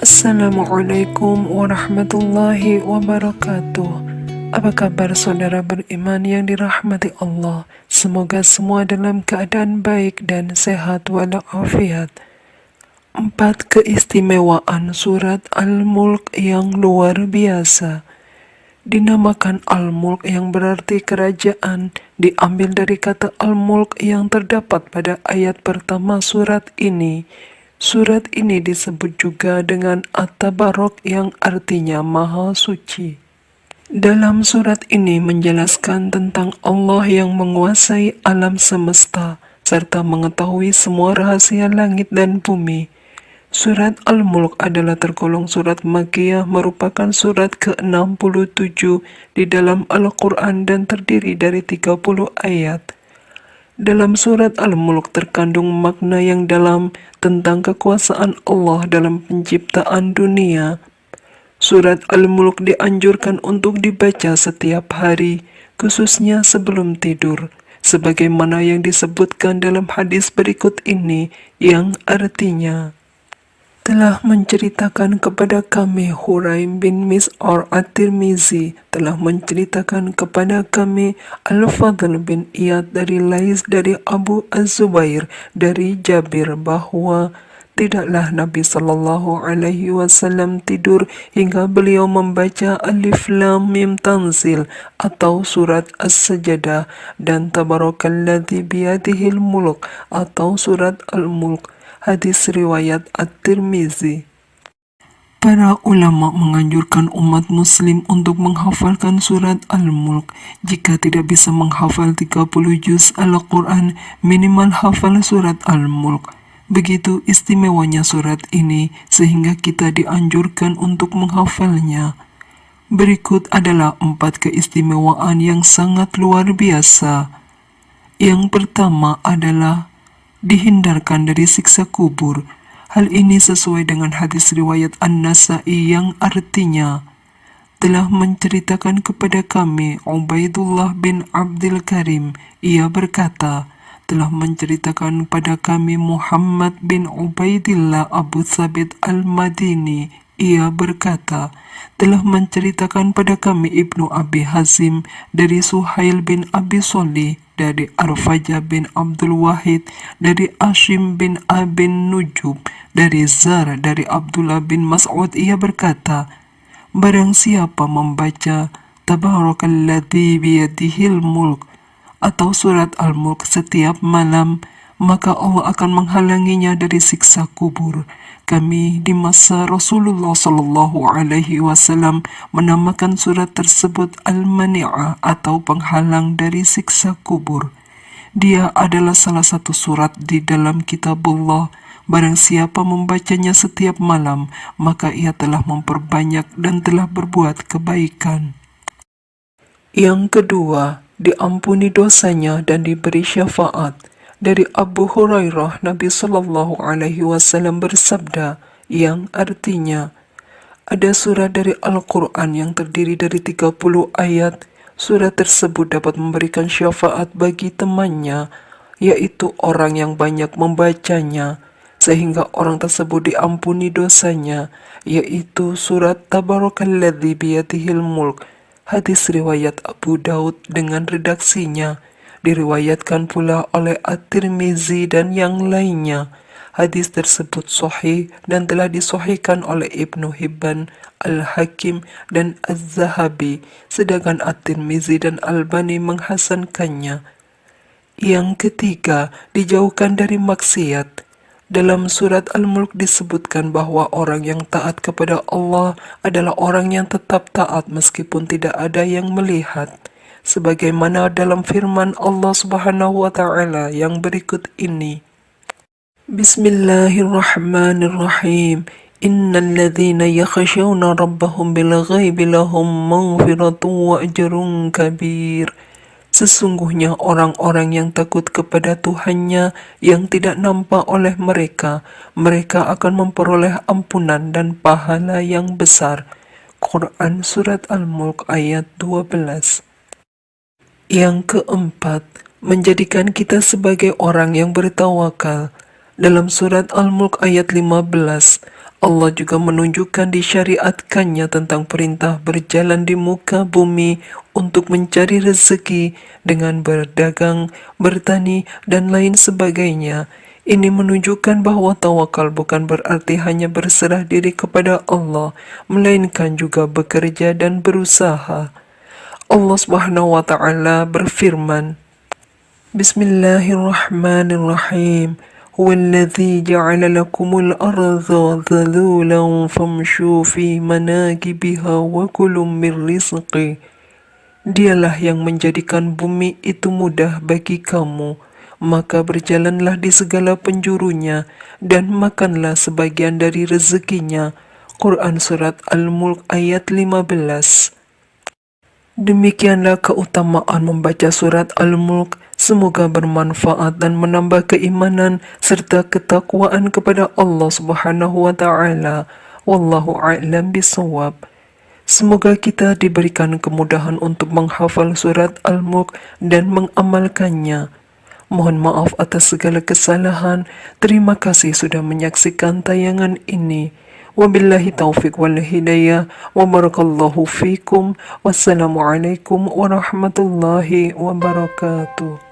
Assalamualaikum warahmatullahi wabarakatuh. Apa kabar saudara beriman yang dirahmati Allah? Semoga semua dalam keadaan baik dan sehat walafiat. 4 keistimewaan surat Al-Mulk yang luar biasa. Dinamakan Al-Mulk yang berarti kerajaan, diambil dari kata Al-Mulk yang terdapat pada ayat pertama surat ini. Surat ini disebut juga dengan At-Tabarok yang artinya Maha Suci. Dalam surat ini menjelaskan tentang Allah yang menguasai alam semesta, serta mengetahui semua rahasia langit dan bumi. Surat Al-Mulk adalah tergolong surat Makkiyah, merupakan surat ke-67 di dalam Al-Quran dan terdiri dari 30 ayat. Dalam surat Al-Mulk terkandung makna yang dalam tentang kekuasaan Allah dalam penciptaan dunia. Surat Al-Mulk dianjurkan untuk dibaca setiap hari, khususnya sebelum tidur, sebagaimana yang disebutkan dalam hadis berikut ini yang artinya, telah menceritakan kepada kami Huraim bin Mis'ar At-Tirmizi, telah menceritakan kepada kami Al-Fadl bin Iyad dari Lais dari Abu Az-Zubair dari Jabir bahwa tidaklah Nabi Sallallahu Alaihi Wasallam tidur hingga beliau membaca Alif Lam Mim Tanzil atau surat As-Sajadah dan Tabarakalladzi biyadihil mulk atau surat Al-Mulk. Hadis riwayat At-Tirmizi. Para ulama menganjurkan umat muslim untuk menghafalkan surat Al-Mulk. Jika tidak bisa menghafal 30 juz Al-Quran, minimal hafal surat Al-Mulk. Begitu istimewanya surat ini sehingga kita dianjurkan untuk menghafalnya. Berikut adalah 4 keistimewaan yang sangat luar biasa. Yang pertama adalah dihindarkan dari siksa kubur. Hal ini sesuai dengan hadis riwayat An-Nasa'i yang artinya, telah menceritakan kepada kami Ubaidullah bin Abdul Karim, ia berkata, telah menceritakan pada kami Muhammad bin Ubaidillah Abu Thabit Al-Madini, ia berkata, telah menceritakan pada kami Ibnu Abi Hazim dari Suhail bin Abi Sholih, dari Arfajah bin Abdul Wahid, dari Ashim bin Abin Nujub, dari Zar, dari Abdullah bin Mas'ud, ia berkata, barang siapa membaca Tabarakalladzi biyadihil mulk atau surat Al-Mulk setiap malam, maka Allah akan menghalanginya dari siksa kubur. Kami di masa Rasulullah Sallallahu Alaihi Wasallam menamakan surat tersebut Al-Mani'ah atau penghalang dari siksa kubur. Dia adalah salah satu surat di dalam kitabullah. Barang siapa membacanya setiap malam, maka ia telah memperbanyak dan telah berbuat kebaikan. Yang kedua, diampuni dosanya dan diberi syafaat. Dari Abu Hurairah, Nabi Sallallahu Alaihi Wasallam bersabda, yang artinya, ada surat dari Al-Quran yang terdiri dari 30 ayat. Surat tersebut dapat memberikan syafaat bagi temannya, yaitu orang yang banyak membacanya, sehingga orang tersebut diampuni dosanya, yaitu surat Tabarakalladzi biyadihil mulk. Hadis riwayat Abu Daud dengan redaksinya, diriwayatkan pula oleh At-Tirmizi dan yang lainnya. Hadis tersebut sahih dan telah disahihkan oleh Ibnu Hibban, Al-Hakim, dan Az-Zahabi, sedangkan At-Tirmizi dan Albani menghasankannya. Yang ketiga, dijauhkan dari maksiat. Dalam surat Al-Mulk disebutkan bahwa orang yang taat kepada Allah adalah orang yang tetap taat meskipun tidak ada yang melihat. Sebagaimana dalam firman Allah Subhanahu wa Ta'ala yang berikut ini. Bismillahirrahmanirrahim. Innal ladzina yakhshawna rabbahum bil ghaibi lahum maghfiratun wa ajrun kabir. Sesungguhnya orang-orang yang takut kepada Tuhannya yang tidak nampak oleh mereka, mereka akan memperoleh ampunan dan pahala yang besar. Quran Surat Al-Mulk ayat 12. Yang keempat, menjadikan kita sebagai orang yang bertawakal. Dalam surat Al-Mulk ayat 15, Allah juga menunjukkan disyariatkannya tentang perintah berjalan di muka bumi untuk mencari rezeki dengan berdagang, bertani, dan lain sebagainya. Ini menunjukkan bahwa tawakal bukan berarti hanya berserah diri kepada Allah, melainkan juga bekerja dan berusaha. Allah Subhanahu wa taala berfirman, Bismillahirrahmanirrahim. Huwallazi ja'ala lakumul arda dhalulan famshu fi manakibiha wa kulu min rizqi. Dialah yang menjadikan bumi itu mudah bagi kamu, maka berjalanlah di segala penjurunya dan makanlah sebagian dari rezekinya. Quran Surat Al-Mulk ayat 15. Demikianlah keutamaan membaca surat Al-Mulk. Semoga bermanfaat dan menambah keimanan serta ketakwaan kepada Allah Subhanahu wa taala. Wallahu a'lam bishawab. Semoga kita diberikan kemudahan untuk menghafal surat Al-Mulk dan mengamalkannya. Mohon maaf atas segala kesalahan. Terima kasih sudah menyaksikan tayangan ini. Wabillahi taufiq wal hidayah wa barakallahu fikum. Wassalamualaikum warahmatullahi wabarakatuh.